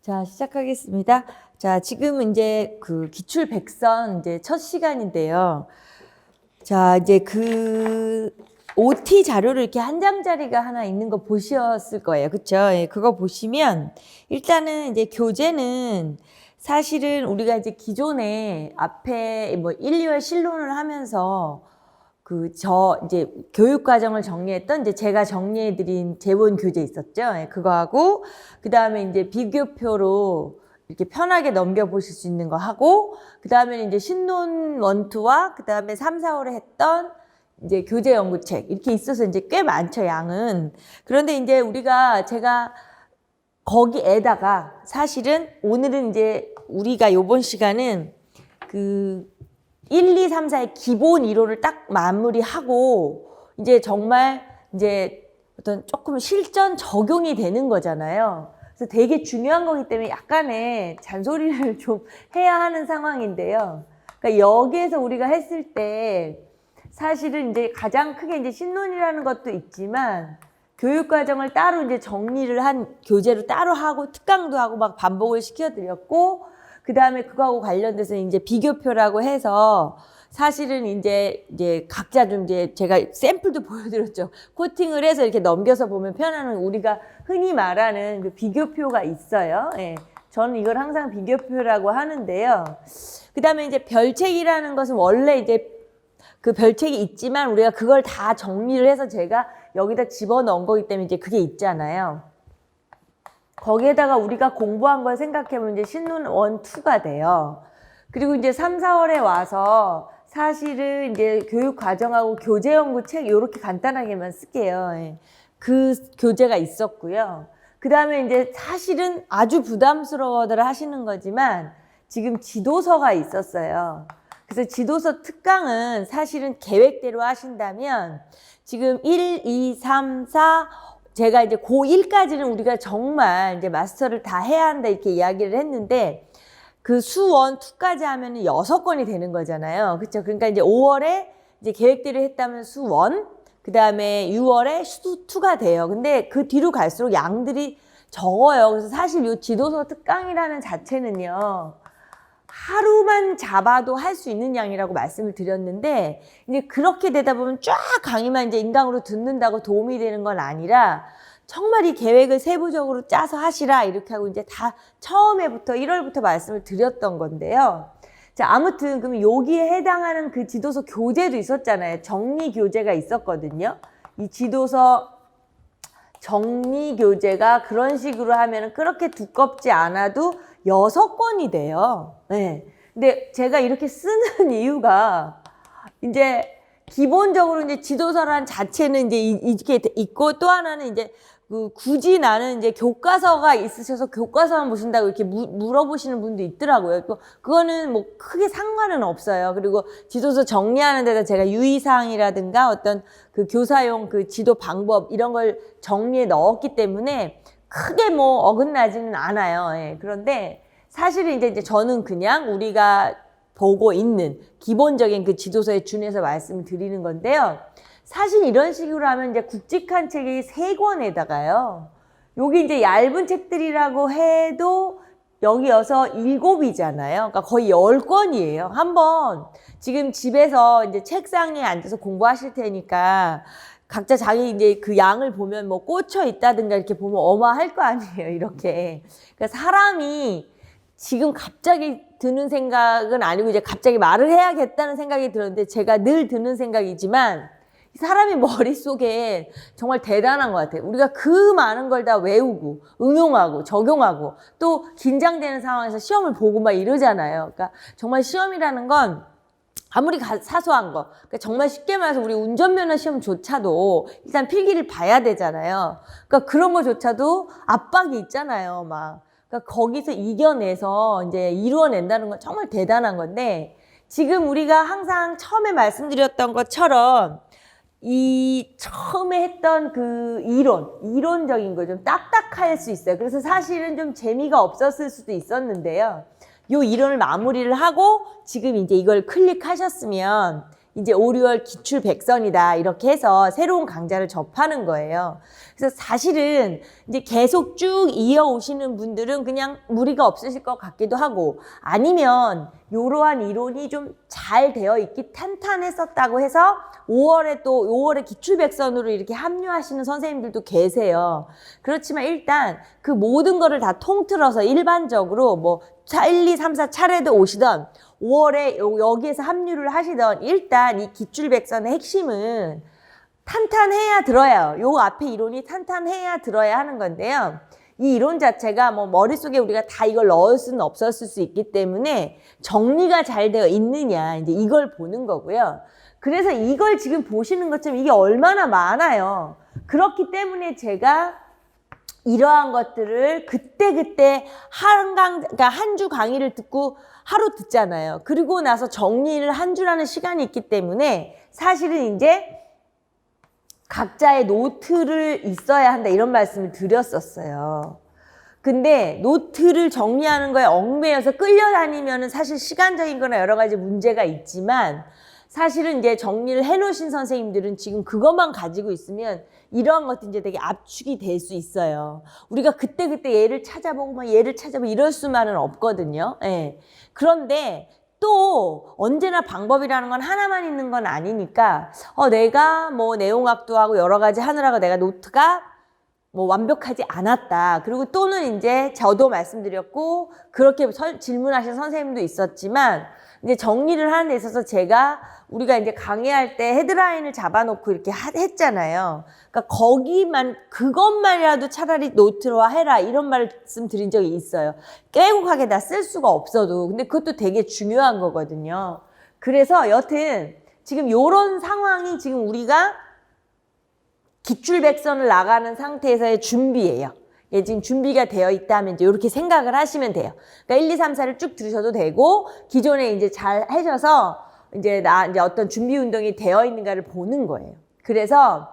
자, 시작하겠습니다. 자, 지금 이제 그 기출 백선 이제 첫 시간인데요. 자, 이제 그 OT 자료를 이렇게 한 장짜리가 하나 있는 거 보셨을 거예요. 그쵸? 예, 그거 보시면 일단은 이제 교재는 사실은 우리가 이제 기존에 앞에 뭐 1, 2월 실론을 하면서 이제 교육과정을 정리했던 이제 제가 정리해드린 제본 교재 있었죠. 예, 그거하고, 그 다음에 이제 비교표로 이렇게 편하게 넘겨보실 수 있는 거 하고, 그 다음에 이제 신논 1, 2와 그 다음에 3, 4월에 했던 이제 교재 연구책. 이렇게 있어서 이제 꽤 많죠, 양은. 그런데 이제 제가 거기에다가 사실은 오늘은 이제 우리가 요번 시간은 1, 2, 3, 4의 기본 이론을 딱 마무리하고 이제 정말 이제 어떤 조금 실전 적용이 되는 거잖아요. 그래서 되게 중요한 거기 때문에 약간의 잔소리를 좀 해야 하는 상황인데요. 그러니까 여기에서 우리가 했을 때 사실은 이제 가장 크게 이제 신론이라는 것도 있지만 교육과정을 따로 이제 정리를 한 교재로 따로 하고 특강도 하고 막 반복을 시켜드렸고 그 다음에 그거하고 관련돼서 이제 비교표라고 해서 사실은 이제 각자 좀 이제 제가 샘플도 보여드렸죠. 코팅을 해서 이렇게 넘겨서 보면 편안한 우리가 흔히 말하는 그 비교표가 있어요. 예. 저는 이걸 항상 비교표라고 하는데요. 그 다음에 이제 별책이라는 것은 원래 이제 그 별책이 있지만 우리가 그걸 다 정리를 해서 제가 여기다 집어넣은 거기 때문에 이제 그게 있잖아요. 거기에다가 우리가 공부한 걸 생각해보면 이제 신논 1, 2가 돼요. 그리고 이제 3, 4월에 와서 사실은 이제 교육과정하고 교재연구책 이렇게 간단하게만 쓸게요. 예. 그 교재가 있었고요. 그 다음에 이제 사실은 아주 부담스러워들 하시는 거지만 지금 지도서가 있었어요. 그래서 지도서 특강은 사실은 계획대로 하신다면 지금 1, 2, 3, 4 제가 이제 고1까지는 우리가 정말 이제 마스터를 다 해야 한다 이렇게 이야기를 했는데 그 수 1, 2까지 하면은 6건이 되는 거잖아요. 그렇죠? 그러니까 이제 5월에 이제 계획대로 했다면 수 1, 그 다음에 6월에 수 2가 돼요. 근데 그 뒤로 갈수록 양들이 적어요. 그래서 사실 이 지도서 특강이라는 자체는요. 하루만 잡아도 할 수 있는 양이라고 말씀을 드렸는데 이제 그렇게 되다 보면 쫙 강의만 이제 인강으로 듣는다고 도움이 되는 건 아니라 정말 이 계획을 세부적으로 짜서 하시라 이렇게 하고 이제 다 처음에부터 1월부터 말씀을 드렸던 건데요. 자, 아무튼 그럼 여기에 해당하는 그 지도서 교재도 있었잖아요. 정리 교재가 있었거든요. 이 지도서 정리 교재가 그런 식으로 하면은 그렇게 두껍지 않아도 6건이 돼요. 네. 근데 제가 이렇게 쓰는 이유가 이제 기본적으로 이제 지도서란 자체는 이제 이렇게 있고 또 하나는 이제 굳이 나는 이제 교과서가 있으셔서 교과서만 보신다고 이렇게 물어보시는 분도 있더라고요. 그거는 뭐 크게 상관은 없어요. 그리고 지도서 정리하는 데다 제가 유의사항이라든가 어떤 그 교사용 그 지도 방법 이런 걸 정리해 넣었기 때문에 크게 뭐 어긋나지는 않아요. 예. 그런데 사실은 이제 저는 그냥 우리가 보고 있는 기본적인 그 지도서에 준해서 말씀을 드리는 건데요. 사실 이런 식으로 하면 이제 굵직한 책이 3권에다가요. 여기 이제 얇은 책들이라고 해도 여기여서 7이잖아요. 그러니까 거의 10권이에요. 한번 지금 집에서 이제 책상에 앉아서 공부하실 테니까 각자 자기 이제 그 양을 보면 뭐 꽂혀 있다든가 이렇게 보면 어마할 거 아니에요. 이렇게. 그러니까 사람이 지금 갑자기 드는 생각은 아니고 이제 갑자기 말을 해야겠다는 생각이 들었는데 제가 늘 드는 생각이지만 사람의 머릿속에 정말 대단한 것 같아요. 우리가 그 많은 걸 다 외우고 응용하고 적용하고 또 긴장되는 상황에서 시험을 보고 막 이러잖아요. 그러니까 정말 시험이라는 건 아무리 사소한 거, 그러니까 정말 쉽게 말해서 우리 운전면허 시험조차도 일단 필기를 봐야 되잖아요. 그러니까 그런 거조차도 압박이 있잖아요, 막. 그러니까 거기서 이겨내서 이제 이루어낸다는 건 정말 대단한 건데 지금 우리가 항상 처음에 말씀드렸던 것처럼 이 처음에 했던 그 이론적인 거 좀 딱딱할 수 있어요. 그래서 사실은 좀 재미가 없었을 수도 있었는데요. 요 이론을 마무리를 하고 지금 이제 이걸 클릭하셨으면 이제 5, 6월 기출 백선이다. 이렇게 해서 새로운 강좌를 접하는 거예요. 그래서 사실은 이제 계속 쭉 이어오시는 분들은 그냥 무리가 없으실 것 같기도 하고, 아니면 이러한 이론이 좀 잘 되어 있기 탄탄했었다고 해서 5월에 기출백선으로 이렇게 합류하시는 선생님들도 계세요. 그렇지만 일단 그 모든 거를 다 통틀어서 일반적으로 뭐 1, 2, 3, 4 차례도 오시던 5월에 여기에서 합류를 하시던 일단 이 기출백선의 핵심은 탄탄해야 들어요. 요 앞에 이론이 탄탄해야 들어야 하는 건데요. 이 이론 자체가 뭐 머릿속에 우리가 다 이걸 넣을 수는 없었을 수 있기 때문에 정리가 잘 되어 있느냐, 이제 이걸 보는 거고요. 그래서 이걸 지금 보시는 것처럼 이게 얼마나 많아요. 그렇기 때문에 제가 이러한 것들을 그때그때 그러니까 한 주 강의를 듣고 하루 듣잖아요. 그리고 나서 정리를 한 주라는 시간이 있기 때문에 사실은 이제 각자의 노트를 있어야 한다 이런 말씀을 드렸었어요. 근데 노트를 정리하는 거에 얽매여서 끌려다니면은 사실 시간적인 거나 여러 가지 문제가 있지만 사실은 이제 정리를 해놓으신 선생님들은 지금 그것만 가지고 있으면 이러한 것도 이제 되게 압축이 될 수 있어요. 우리가 그때그때 얘를 찾아보고 막 얘를 찾아보고 이럴 수만은 없거든요. 예. 그런데 또 언제나 방법이라는 건 하나만 있는 건 아니니까 내가 뭐 내용학도 하고 여러 가지 하느라고 내가 노트가 뭐 완벽하지 않았다. 그리고 또는 이제 저도 말씀드렸고 그렇게 질문하신 선생님도 있었지만 이제 정리를 하는 데 있어서 우리가 이제 강의할 때 헤드라인을 잡아놓고 이렇게 했잖아요. 그러니까 그것만이라도 차라리 노트로 해라 이런 말씀 드린 적이 있어요. 빼곡하게 다 쓸 수가 없어도. 근데 그것도 되게 중요한 거거든요. 그래서 여튼 지금 요런 상황이 지금 우리가 기출백선을 나가는 상태에서의 준비예요. 예, 지금 준비가 되어 있다면 이제 이렇게 생각을 하시면 돼요. 그러니까 1, 2, 3, 4를 쭉 들으셔도 되고, 기존에 이제 잘 하셔서 이제 어떤 준비 운동이 되어 있는가를 보는 거예요. 그래서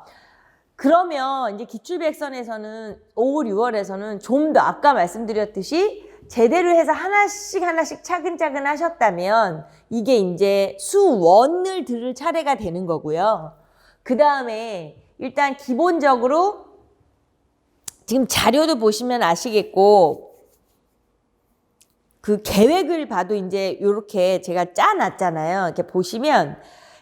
그러면 이제 기출백선에서는 5월, 6월에서는 좀 더 아까 말씀드렸듯이 제대로 해서 하나씩 차근차근 하셨다면 이게 이제 수원을 들을 차례가 되는 거고요. 그 다음에 일단 기본적으로 지금 자료도 보시면 아시겠고 그 계획을 봐도 이제 이렇게 제가 짜놨잖아요. 이렇게 보시면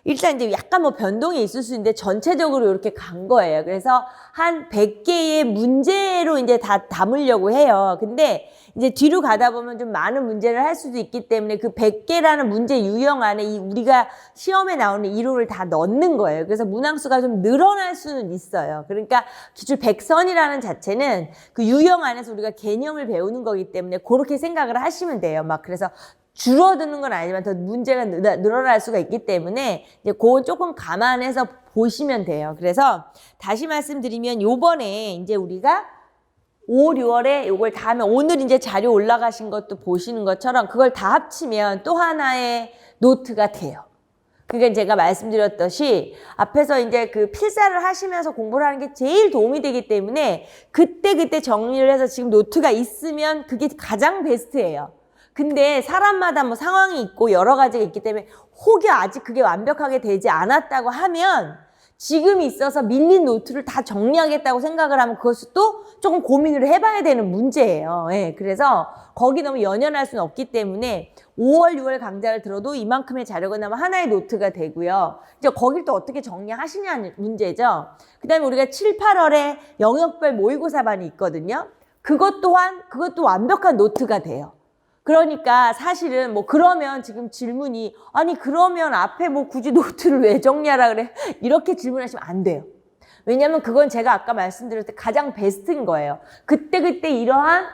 일단 이제 약간 뭐 변동이 있을 수 있는데 전체적으로 이렇게 간 거예요. 그래서 한 100개의 문제로 이제 다 담으려고 해요. 근데 이제 뒤로 가다 보면 좀 많은 문제를 할 수도 있기 때문에 그 100개라는 문제 유형 안에 우리가 시험에 나오는 이론을 다 넣는 거예요. 그래서 문항수가 좀 늘어날 수는 있어요. 그러니까 기출 100선이라는 자체는 그 유형 안에서 우리가 개념을 배우는 거기 때문에 그렇게 생각을 하시면 돼요. 막 그래서 줄어드는 건 아니지만 더 문제가 늘어날 수가 있기 때문에 이제 그건 조금 감안해서 보시면 돼요. 그래서 다시 말씀드리면 요번에 이제 우리가 5, 6월에 요걸 다 하면 오늘 이제 자료 올라가신 것도 보시는 것처럼 그걸 다 합치면 또 하나의 노트가 돼요. 그러니까 제가 말씀드렸듯이 앞에서 이제 그 필사를 하시면서 공부를 하는 게 제일 도움이 되기 때문에 그때 정리를 해서 지금 노트가 있으면 그게 가장 베스트예요. 근데 사람마다 뭐 상황이 있고 여러 가지가 있기 때문에 혹여 아직 그게 완벽하게 되지 않았다고 하면 지금 있어서 밀린 노트를 다 정리하겠다고 생각을 하면 그것도 조금 고민을 해봐야 되는 문제예요. 예, 그래서 거기 너무 연연할 수는 없기 때문에 5월, 6월 강좌를 들어도 이만큼의 자료가 나면 하나의 노트가 되고요. 이제 거길 또 어떻게 정리하시냐는 문제죠. 그 다음에 우리가 7, 8월에 영역별 모의고사반이 있거든요. 그것도 완벽한 노트가 돼요. 그러니까 사실은 뭐 그러면 지금 질문이 아니 그러면 앞에 뭐 굳이 노트를 왜 정리하라 그래? 이렇게 질문하시면 안 돼요. 왜냐면 그건 제가 아까 말씀드렸을 때 가장 베스트인 거예요. 그때 이러한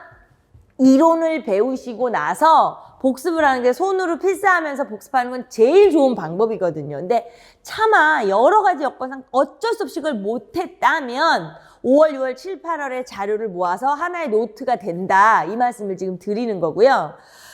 이론을 배우시고 나서 복습을 하는 게 손으로 필사하면서 복습하는 건 제일 좋은 방법이거든요. 근데 차마 여러 가지 여건상 어쩔 수 없이 그걸 못했다면 5월, 6월, 7, 8월에 자료를 모아서 하나의 노트가 된다. 이 말씀을 지금 드리는 거고요.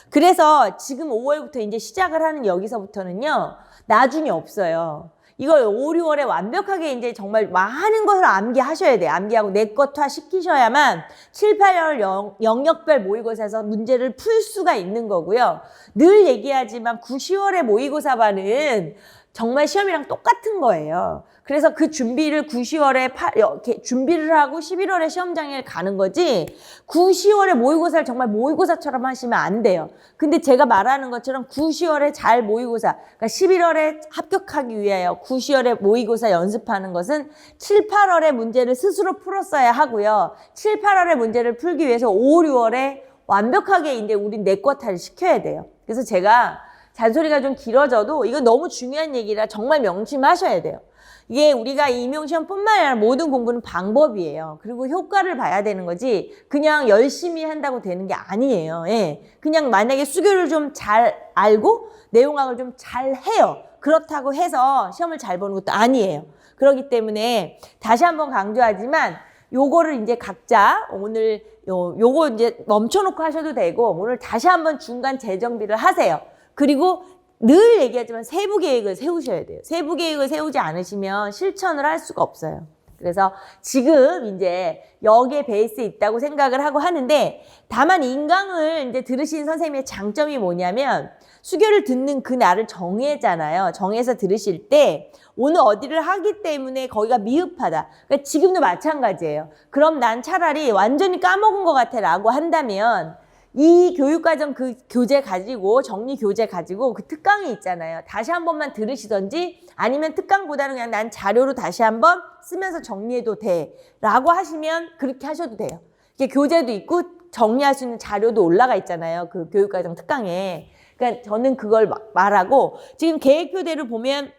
그래서 지금 5월부터 이제 시작을 하는 여기서부터는요. 나중에 없어요. 이걸 5, 6월에 완벽하게 이제 정말 많은 것을 암기하셔야 돼요. 암기하고 내것화 시키셔야만 7, 8월 영역별 모의고사에서 문제를 풀 수가 있는 거고요. 늘 얘기하지만 9, 10월의 모의고사반은 정말 시험이랑 똑같은 거예요. 그래서 그 준비를 9, 10월에 이렇게 준비를 하고 11월에 시험장에 가는 거지 9, 10월에 모의고사를 정말 모의고사처럼 하시면 안 돼요. 근데 제가 말하는 것처럼 9, 10월에 잘 모의고사, 그러니까 11월에 합격하기 위하여 9, 10월에 모의고사 연습하는 것은 7, 8월에 문제를 스스로 풀었어야 하고요. 7, 8월에 문제를 풀기 위해서 5, 6월에 완벽하게 이제 우린 내과탈을 시켜야 돼요. 그래서 제가 잔소리가 좀 길어져도 이건 너무 중요한 얘기라 정말 명심하셔야 돼요. 이게 우리가 임용시험뿐만 아니라 모든 공부는 방법이에요. 그리고 효과를 봐야 되는 거지 그냥 열심히 한다고 되는 게 아니에요. 예. 그냥 만약에 수교를 좀 잘 알고 내용학을 좀 잘 해요. 그렇다고 해서 시험을 잘 보는 것도 아니에요. 그렇기 때문에 다시 한번 강조하지만 요거를 이제 각자 오늘 요거 이제 멈춰놓고 하셔도 되고 오늘 다시 한번 중간 재정비를 하세요. 그리고 늘 얘기하지만 세부 계획을 세우셔야 돼요. 세부 계획을 세우지 않으시면 실천을 할 수가 없어요. 그래서 지금 이제 여기에 베이스 있다고 생각을 하고 하는데 다만 인강을 이제 들으신 선생님의 장점이 뭐냐면 수교를 듣는 그 날을 정해잖아요. 정해서 들으실 때 오늘 어디를 하기 때문에 거기가 미흡하다. 그러니까 지금도 마찬가지예요. 그럼 난 차라리 완전히 까먹은 것 같아 라고 한다면 이 교육과정 그 교재 가지고 정리 교재 가지고 그 특강이 있잖아요. 다시 한 번만 들으시던지 아니면 특강보다는 그냥 난 자료로 다시 한번 쓰면서 정리해도 돼 라고 하시면 그렇게 하셔도 돼요. 이게 교재도 있고 정리할 수 있는 자료도 올라가 있잖아요. 그 교육과정 특강에. 그러니까 저는 그걸 말하고 지금 계획표대로 보면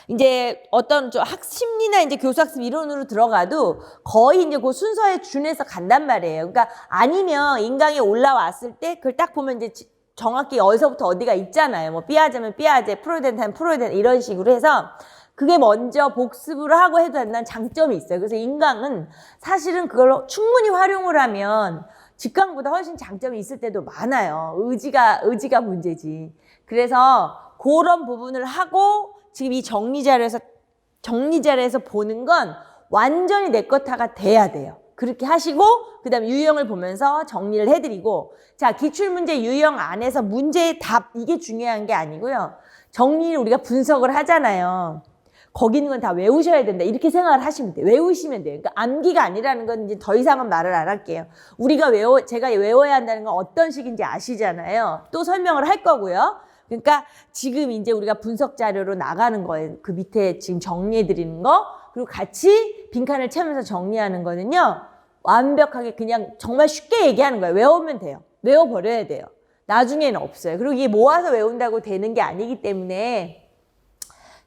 이제 어떤 학심리나 이제 교수학습 이론으로 들어가도 거의 이제 그 순서에 준해서 간단 말이에요. 그러니까 아니면 인강에 올라왔을 때 그걸 딱 보면 이제 정확히 어디서부터 어디가 있잖아요. 뭐 삐아제면 삐아제, 프로이덴타면 프로이덴 이런 식으로 해서 그게 먼저 복습을 하고 해도 된다는 장점이 있어요. 그래서 인강은 사실은 그걸 충분히 활용을 하면 직강보다 훨씬 장점이 있을 때도 많아요. 의지가 문제지. 그래서 그런 부분을 하고 지금 이 정리 자료에서 보는 건 완전히 내 거타가 돼야 돼요. 그렇게 하시고 그다음에 유형을 보면서 정리를 해드리고 자 기출문제 유형 안에서 문제의 답 이게 중요한 게 아니고요. 정리를 우리가 분석을 하잖아요. 거기 있는 건 다 외우셔야 된다. 이렇게 생각을 하시면 돼요. 외우시면 돼요. 그러니까 암기가 아니라는 건 이제 더 이상은 말을 안 할게요. 제가 외워야 한다는 건 어떤 식인지 아시잖아요. 또 설명을 할 거고요. 그러니까 지금 이제 우리가 분석 자료로 나가는 거예요. 그 밑에 지금 정리해 드리는 거. 그리고 같이 빈칸을 채우면서 정리하는 거는요. 완벽하게 그냥 정말 쉽게 얘기하는 거예요. 외우면 돼요. 외워버려야 돼요. 나중에는 없어요. 그리고 이게 모아서 외운다고 되는 게 아니기 때문에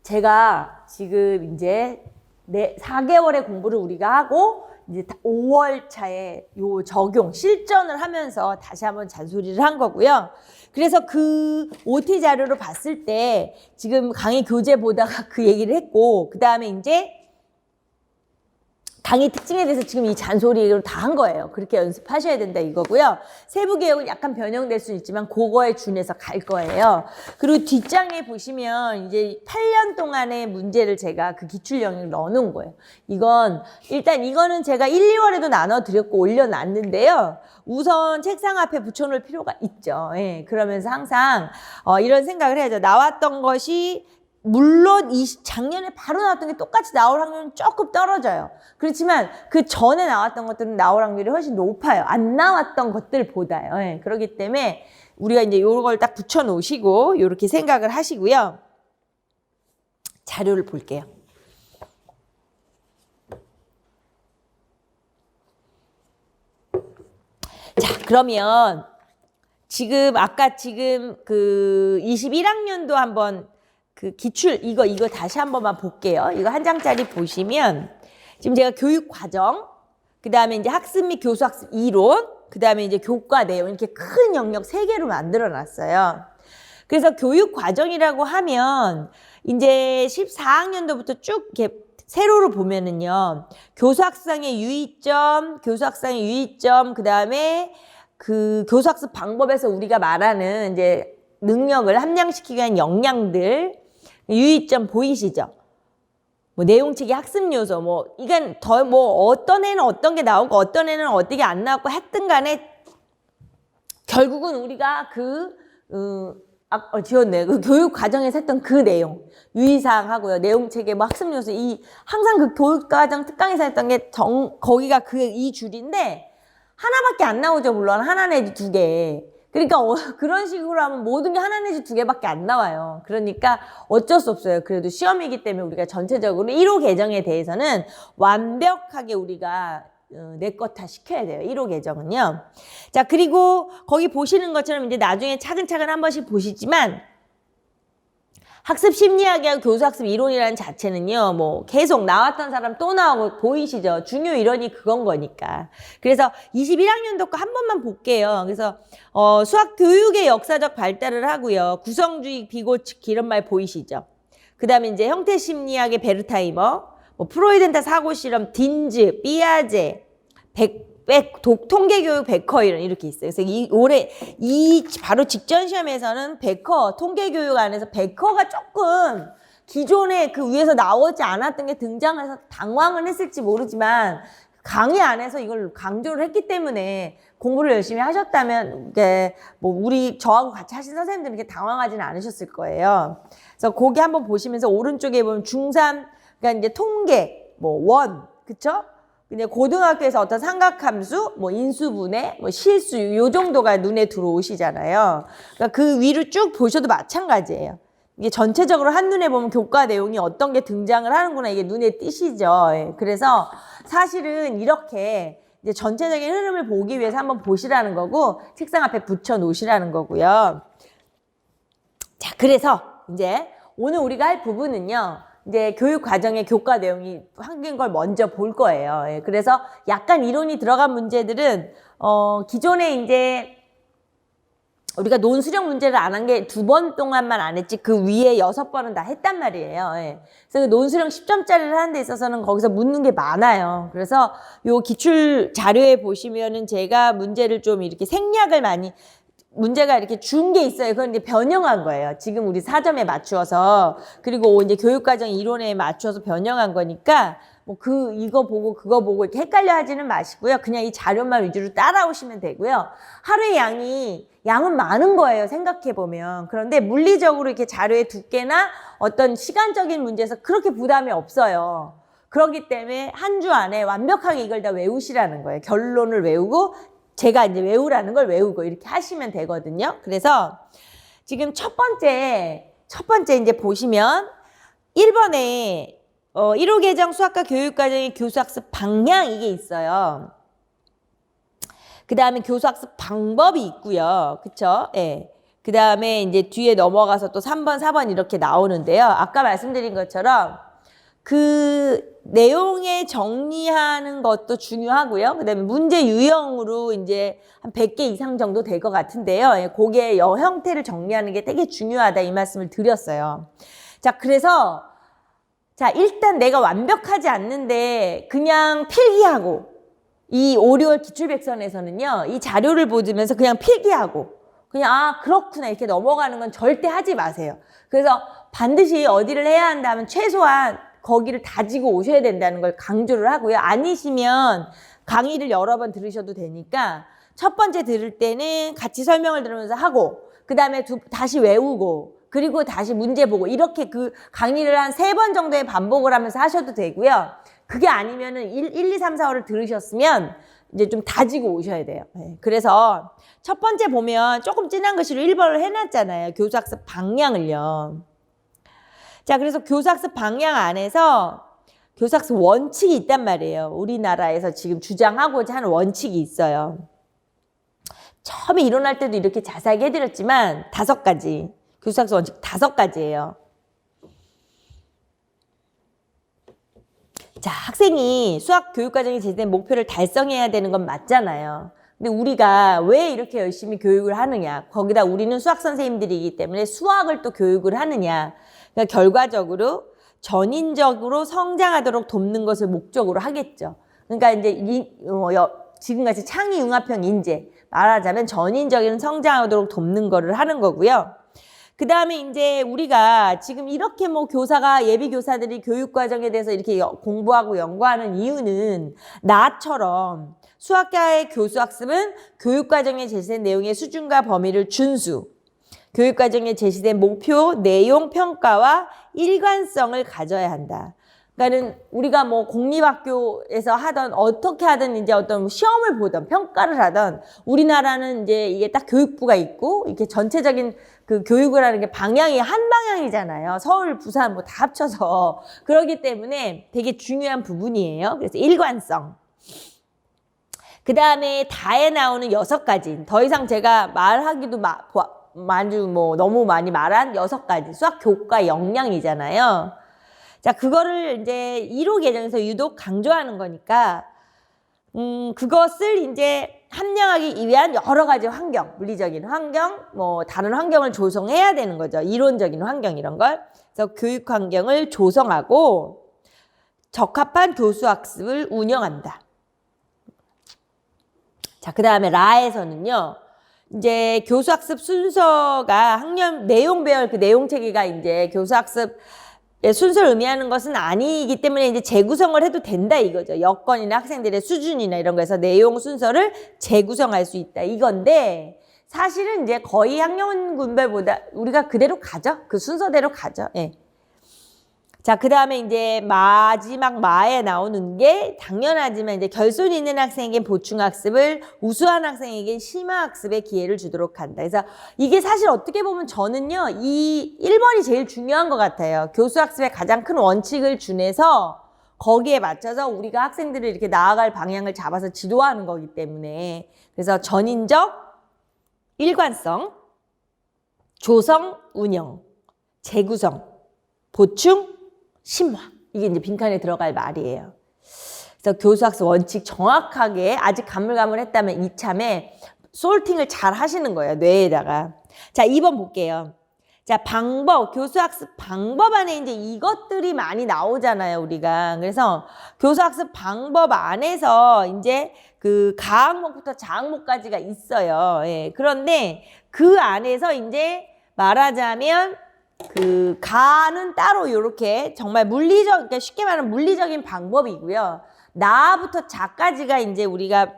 제가 지금 이제 4개월의 공부를 우리가 하고 이제 5월 차에 요 적용, 실전을 하면서 다시 한번 잔소리를 한 거고요. 그래서 그 OT 자료로 봤을 때 지금 강의 교재 보다가 그 얘기를 했고 그 다음에 이제 강의 특징에 대해서 지금 이 잔소리를 다 한 거예요. 그렇게 연습하셔야 된다 이거고요. 세부 개혁은 약간 변형될 수는 있지만 그거에 준해서 갈 거예요. 그리고 뒷장에 보시면 이제 8년 동안의 문제를 제가 그 기출 영역을 넣어놓은 거예요. 이거는 제가 1, 2월에도 나눠드렸고 올려놨는데요. 우선 책상 앞에 붙여놓을 필요가 있죠. 예, 그러면서 항상 이런 생각을 해야죠. 나왔던 것이 물론 작년에 바로 나왔던 게 똑같이 나올 확률은 조금 떨어져요. 그렇지만 그 전에 나왔던 것들은 나올 확률이 훨씬 높아요. 안 나왔던 것들보다요. 예, 그렇기 때문에 우리가 이제 요걸 딱 붙여 놓으시고 이렇게 생각을 하시고요. 자료를 볼게요. 자, 그러면 아까 그 21학년도 한번 그 기출 이거 다시 한 번만 볼게요. 이거 한 장짜리 보시면 지금 제가 교육 과정, 그 다음에 이제 학습 및 교수학습 이론, 그 다음에 이제 교과 내용 이렇게 큰 영역 3개로 만들어 놨어요. 그래서 교육 과정이라고 하면 이제 14학년도부터 쭉 이렇게 세로로 보면은요. 교수학상의 유의점, 그 다음에 그 교수학습 방법에서 우리가 말하는 이제 능력을 함량시키기 위한 역량들, 유의점 보이시죠? 뭐 내용책의 학습 요소, 이건 어떤 애는 어떤 게 나오고 어떤 애는 어떻게 안 나왔고 했든 간에 결국은 우리가 지웠네요. 그 교육 과정에서 했던 그 내용. 유의사항 하고요. 내용 체계, 뭐 학습 요소, 항상 그 교육 과정 특강에서 했던 게 거기가 이 줄인데, 하나밖에 안 나오죠. 물론. 하나 내지 두 개. 그러니까 그런 식으로 하면 모든 게 하나 내지 두 개밖에 안 나와요. 그러니까 어쩔 수 없어요. 그래도 시험이기 때문에 우리가 전체적으로 1호 개정에 대해서는 완벽하게 우리가 내 것 다 시켜야 돼요. 1호 개정은요. 자, 그리고 거기 보시는 것처럼 이제 나중에 차근차근 한 번씩 보시지만 학습 심리학이하고 교수학습 이론이라는 자체는요, 뭐 계속 나왔던 사람 또 나오고 보이시죠? 중요 이론이 그건 거니까. 그래서 21학년도 거 한 번만 볼게요. 그래서 수학 교육의 역사적 발달을 하고요. 구성주의, 비고측 이런 말 보이시죠? 그다음에 이제 형태 심리학의 베르타이머, 뭐 프로이덴타 사고 실험, 딘즈, 삐아제, 통계교육 베커 이렇게 있어요. 그래서 올해 바로 직전 시험에서는 베커 통계교육 안에서 베커가 조금 기존에 그 위에서 나오지 않았던 게 등장해서 당황은 했을지 모르지만 강의 안에서 이걸 강조를 했기 때문에 공부를 열심히 하셨다면 이게 뭐 저하고 같이 하신 선생님들은 이렇게 당황하지는 않으셨을 거예요. 그래서 거기 한번 보시면서 오른쪽에 보면 중3 그러니까 이제 통계 그쵸? 근데 고등학교에서 어떤 삼각함수, 인수분해, 실수, 요 정도가 눈에 들어오시잖아요. 그러니까 그 위를 쭉 보셔도 마찬가지예요. 이게 전체적으로 한눈에 보면 교과 내용이 어떤 게 등장을 하는구나, 이게 눈에 띄시죠. 예. 그래서 사실은 이렇게 이제 전체적인 흐름을 보기 위해서 한번 보시라는 거고, 책상 앞에 붙여 놓으시라는 거고요. 자, 그래서 이제 오늘 우리가 할 부분은요, 이제 교육 과정의 교과 내용이 한긴 걸 먼저 볼 거예요. 예, 그래서 약간 이론이 들어간 문제들은 기존에 이제 우리가 논술형 문제를 안 한 게 2번 동안만 안 했지 그 위에 6번은 다 했단 말이에요. 예. 그래서 그 논술형 10점짜리를 하는 데 있어서는 거기서 묻는 게 많아요. 그래서 요 기출 자료에 보시면은 제가 문제를 좀 이렇게 생략을 많이 문제가 이렇게 준 게 있어요. 그건 이제 변형한 거예요. 지금 우리 4점에 맞추어서, 그리고 이제 교육과정 이론에 맞추어서 변형한 거니까, 이거 보고 그거 보고 이렇게 헷갈려 하지는 마시고요. 그냥 이 자료만 위주로 따라오시면 되고요. 하루의 양은 많은 거예요. 생각해보면. 그런데 물리적으로 이렇게 자료의 두께나 어떤 시간적인 문제에서 그렇게 부담이 없어요. 그렇기 때문에 한 주 안에 완벽하게 이걸 다 외우시라는 거예요. 결론을 외우고, 제가 이제 외우라는 걸 외우고 이렇게 하시면 되거든요. 그래서 지금 첫 번째 이제 보시면 1번에 1호 개정 수학과 교육과정의 교수학습 방향 이게 있어요. 그 다음에 교수학습 방법이 있고요. 그쵸? 예. 그 다음에 이제 뒤에 넘어가서 또 3번, 4번 이렇게 나오는데요. 아까 말씀드린 것처럼 그 내용에 정리하는 것도 중요하고요. 그 다음에 문제 유형으로 이제 한 100개 이상 정도 될 것 같은데요. 그게 형태를 정리하는 게 되게 중요하다 이 말씀을 드렸어요. 자, 그래서 일단 내가 완벽하지 않는데 그냥 필기하고 이 5, 6월 기출백선에서는요. 이 자료를 보면서 그냥 필기하고 그냥 그렇구나 이렇게 넘어가는 건 절대 하지 마세요. 그래서 반드시 어디를 해야 한다면 최소한 거기를 다지고 오셔야 된다는 걸 강조를 하고요. 아니시면 강의를 여러 번 들으셔도 되니까 첫 번째 들을 때는 같이 설명을 들으면서 하고 그 다음에 다시 외우고 그리고 다시 문제 보고 이렇게 그 강의를 한 3번 정도의 반복을 하면서 하셔도 되고요. 그게 아니면은 1, 2, 3, 4, 5를 들으셨으면 이제 좀 다지고 오셔야 돼요. 네. 그래서 첫 번째 보면 조금 진한 글씨로 1번을 해놨잖아요. 교수학습 방향을요. 자, 그래서 교수학습 방향 안에서 교수학습 원칙이 있단 말이에요. 우리나라에서 지금 주장하고자 하는 원칙이 있어요. 처음에 이론할 때도 이렇게 자세하게 해드렸지만 5가지. 교수학습 원칙 5가지예요. 자, 학생이 수학 교육과정이 제시된 목표를 달성해야 되는 건 맞잖아요. 근데 우리가 왜 이렇게 열심히 교육을 하느냐. 거기다 우리는 수학 선생님들이기 때문에 수학을 또 교육을 하느냐. 그러니까 결과적으로 전인적으로 성장하도록 돕는 것을 목적으로 하겠죠. 그러니까 이제 지금같이 창의융합형 인재 말하자면 전인적인 성장하도록 돕는 거를 하는 거고요. 그 다음에 이제 우리가 지금 이렇게 교사가 예비 교사들이 교육 과정에 대해서 이렇게 공부하고 연구하는 이유는 나처럼 수학과의 교수 학습은 교육 과정에 제시된 내용의 수준과 범위를 준수. 교육과정에 제시된 목표, 내용, 평가와 일관성을 가져야 한다. 그러니까는 우리가 뭐 공립학교에서 하던 어떻게 하든 이제 어떤 시험을 보던 평가를 하던 우리나라는 이제 이게 딱 교육부가 있고 이렇게 전체적인 그 교육을 하는 게 방향이 한 방향이잖아요. 서울, 부산 뭐 다 합쳐서. 그렇기 때문에 되게 중요한 부분이에요. 그래서 일관성. 그 다음에 다에 나오는 6가지. 더 이상 제가 말하기도 아주 뭐 너무 많이 말한 6가지. 수학 교과 역량이잖아요. 자, 그거를 이제 1호 개정에서 유독 강조하는 거니까, 그것을 이제 함량하기 위한 여러 가지 환경, 물리적인 환경, 뭐 다른 환경을 조성해야 되는 거죠. 이론적인 환경 이런 걸. 그래서 교육 환경을 조성하고 적합한 교수학습을 운영한다. 자, 그 다음에 라에서는요, 이제 교수학습 순서가 학년 내용 배열 그 내용 체계가 이제 교수학습 순서를 의미하는 것은 아니기 때문에 이제 재구성을 해도 된다 이거죠. 여건이나 학생들의 수준이나 이런 거에서 내용 순서를 재구성할 수 있다 이건데 사실은 이제 거의 학년 군별보다 우리가 그대로 가죠. 그 순서대로 가죠. 예. 자, 그 다음에 이제 마지막 마에 나오는 게 당연하지만 이제 결손이 있는 학생에게 보충학습을 우수한 학생에게 심화학습의 기회를 주도록 한다. 그래서 이게 사실 어떻게 보면 저는요, 이 1번이 제일 중요한 것 같아요. 교수학습의 가장 큰 원칙을 준해서 거기에 맞춰서 우리가 학생들을 이렇게 나아갈 방향을 잡아서 지도하는 거기 때문에 그래서 전인적, 일관성, 조성, 운영, 재구성, 보충, 심화. 이게 이제 빈칸에 들어갈 말이에요. 그래서 교수학습 원칙 정확하게 아직 가물가물했다면 이참에 솔팅을 잘 하시는 거예요. 뇌에다가. 자, 2번 볼게요. 자, 방법, 교수학습 방법 안에 이제 이것들이 많이 나오잖아요, 우리가. 그래서 교수학습 방법 안에서 이제 그 가학목부터 자학목까지가 있어요. 예. 그런데 그 안에서 이제 말하자면 그 가는 따로 이렇게 정말 물리적, 그러니까 쉽게 말하면 물리적인 방법이고요. 나부터 자까지가 이제 우리가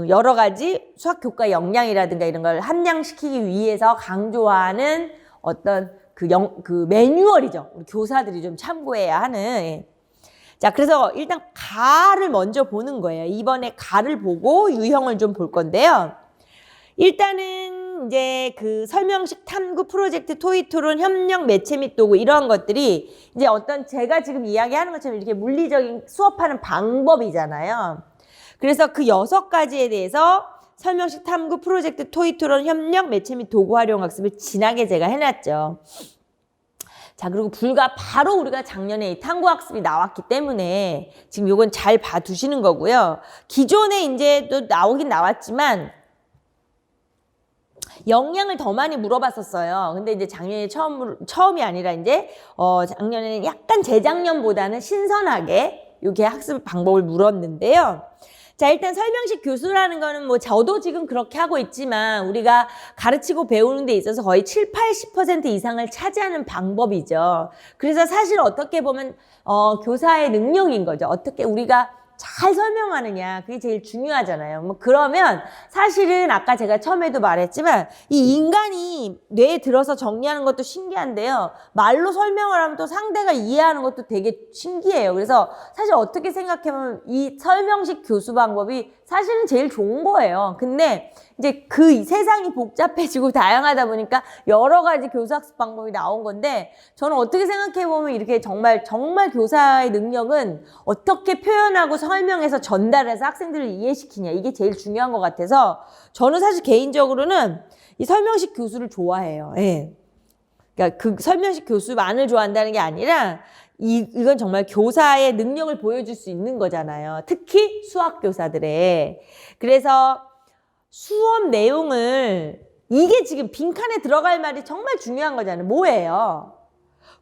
여러 가지 수학 교과 역량이라든가 이런 걸 함량시키기 위해서 강조하는 어떤 그 매뉴얼이죠. 우리 교사들이 좀 참고해야 하는. 예. 자, 그래서 일단 가를 먼저 보는 거예요. 이번에 가를 보고 유형을 좀 볼 건데요. 일단은 이제 그 설명식 탐구 프로젝트 토의 토론 협력 매체 및 도구 이러한 것들이 이제 어떤 제가 지금 이야기하는 것처럼 이렇게 물리적인 수업하는 방법이잖아요. 그래서 그 6가지에 대해서 설명식 탐구 프로젝트 토의 토론 협력 매체 및 도구 활용 학습을 진하게 제가 해놨죠. 자, 그리고 불과 바로 우리가 작년에 이 탐구 학습이 나왔기 때문에 지금 요건 잘 봐두시는 거고요. 기존에 이제 또 나오긴 나왔지만 역량을 더 많이 물어봤었어요. 근데 이제 작년에 처음이 아니라 이제 작년에는 약간 재작년보다는 신선하게 이렇게 학습 방법을 물었는데요. 자, 일단 설명식 교수라는 거는 뭐 저도 지금 그렇게 하고 있지만 우리가 가르치고 배우는 데 있어서 거의 70~80% 이상을 차지하는 방법이죠. 그래서 사실 어떻게 보면 교사의 능력인 거죠. 어떻게 우리가 잘 설명하느냐, 그게 제일 중요하잖아요. 뭐 그러면 사실은 아까 제가 처음에도 말했지만 이 인간이 뇌에 들어서 정리하는 것도 신기한데요. 말로 설명을 하면 또 상대가 이해하는 것도 되게 신기해요. 그래서 사실 어떻게 생각해보면 이 설명식 교수 방법이 사실은 제일 좋은 거예요. 근데 이제 그 세상이 복잡해지고 다양하다 보니까 여러 가지 교수학습 방법이 나온 건데 저는 어떻게 생각해보면 이렇게 정말 교사의 능력은 어떻게 표현하고 설명해서 전달해서 학생들을 이해시키냐, 이게 제일 중요한 것 같아서 저는 사실 개인적으로는 이 설명식 교수를 좋아해요. 예. 그러니까 그 설명식 교수만을 좋아한다는 게 아니라 이건 정말 교사의 능력을 보여줄 수 있는 거잖아요. 특히 수학 교사들의. 그래서 수업 내용을 이게 지금 빈칸에 들어갈 말이 정말 중요한 거잖아요. 뭐예요?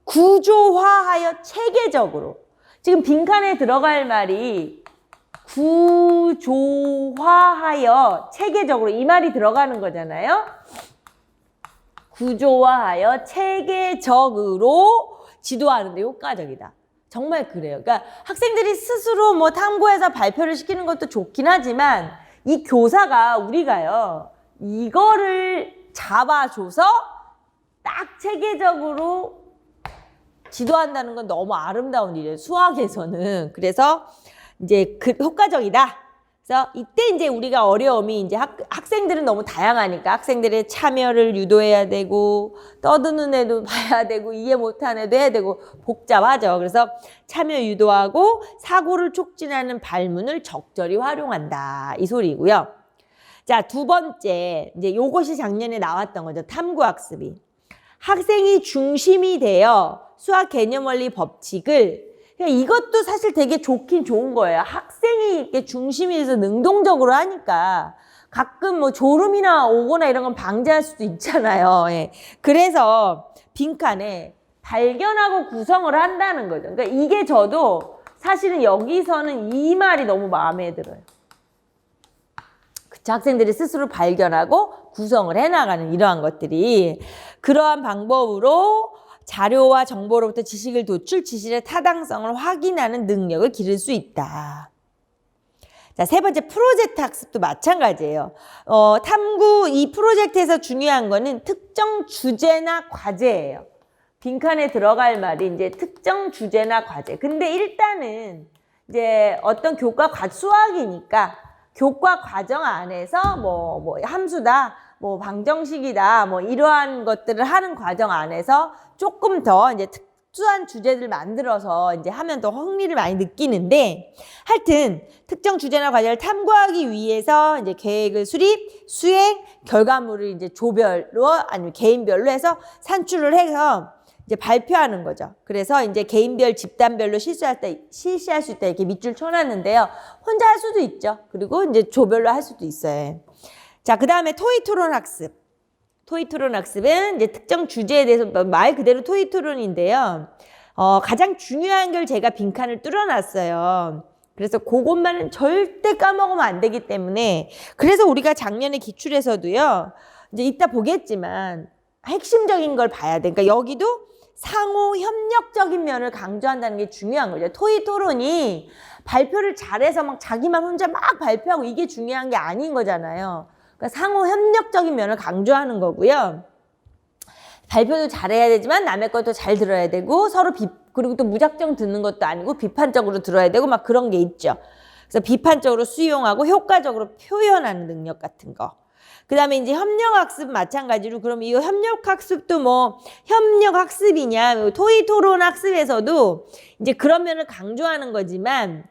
구조화하여 체계적으로. 지금 빈칸에 들어갈 말이 구조화하여 체계적으로 이 말이 들어가는 거잖아요. 구조화하여 체계적으로 지도하는 데 효과적이다. 정말 그래요. 그러니까 학생들이 스스로 뭐 탐구해서 발표를 시키는 것도 좋긴 하지만 이 교사가 우리가요. 이거를 잡아줘서 체계적으로 지도한다는 건 너무 아름다운 일이에요. 수학에서는. 그래서 이제 효과적이다. 그래서 이때 이제 우리가 어려움이 이제 학생들은 너무 다양하니까 학생들의 참여를 유도해야 되고 떠드는 애도 봐야 되고 이해 못하는 애도 해야 되고 복잡하죠. 그래서 참여 유도하고 사고를 촉진하는 발문을 적절히 활용한다. 이 소리고요. 자, 두 번째 이제 요것이 작년에 나왔던 거죠. 탐구학습이. 학생이 중심이 되어 수학 개념 원리 법칙을 이것도 사실 되게 좋긴 좋은 거예요. 학생이 이렇게 중심이 돼서 능동적으로 하니까 가끔 뭐 졸음이나 오거나 이런 건 방지할 수도 있잖아요. 예. 그래서 빈칸에 발견하고 구성을 한다는 거죠. 그러니까 이게 저도 사실은 여기서는 이 말이 너무 마음에 들어요. 그쵸? 학생들이 스스로 발견하고 구성을 해나가는 이러한 것들이 그러한 방법으로 자료와 정보로부터 지식을 도출, 지식의 타당성을 확인하는 능력을 기를 수 있다. 자, 세 번째 프로젝트 학습도 마찬가지예요. 탐구 이 프로젝트에서 중요한 거는 특정 주제나 과제예요. 빈칸에 들어갈 말이 이제 특정 주제나 과제. 근데 일단은 이제 어떤 수학이니까 교과 과정 안에서 뭐 함수다, 뭐 방정식이다, 뭐 이러한 것들을 하는 과정 안에서 조금 더 이제 특수한 주제들 만들어서 이제 하면 더 흥미를 많이 느끼는데 하여튼 특정 주제나 과제를 탐구하기 위해서 이제 계획을 수립, 수행, 결과물을 이제 조별로 아니면 개인별로 해서 산출을 해서 이제 발표하는 거죠. 그래서 이제 개인별, 집단별로 실시할 수 있다 이렇게 밑줄 쳐놨는데요. 혼자 할 수도 있죠. 그리고 이제 조별로 할 수도 있어요. 자, 그 다음에 토의 토론 학습. 토의 토론 학습은 이제 특정 주제에 대해서 말 그대로 토의 토론인데요. 가장 중요한 걸 제가 빈칸을 뚫어놨어요. 그래서 그것만은 절대 까먹으면 안 되기 때문에 그래서 우리가 작년에 기출에서도요. 이제 이따 보겠지만 핵심적인 걸 봐야 돼. 그러니까 여기도 상호 협력적인 면을 강조한다는 게 중요한 거죠. 토의 토론이 발표를 잘해서 막 자기만 혼자 막 발표하고 이게 중요한 게 아닌 거잖아요. 그러니까 상호 협력적인 면을 강조하는 거고요. 발표도 잘해야 되지만 남의 것도 잘 들어야 되고 서로 그리고 또 무작정 듣는 것도 아니고 비판적으로 들어야 되고 막 그런 게 있죠. 그래서 비판적으로 수용하고 효과적으로 표현하는 능력 같은 거. 그 다음에 이제 협력학습 마찬가지로 그럼 이 협력학습도 뭐 협력학습이냐 토의 토론 학습에서도 이제 그런 면을 강조하는 거지만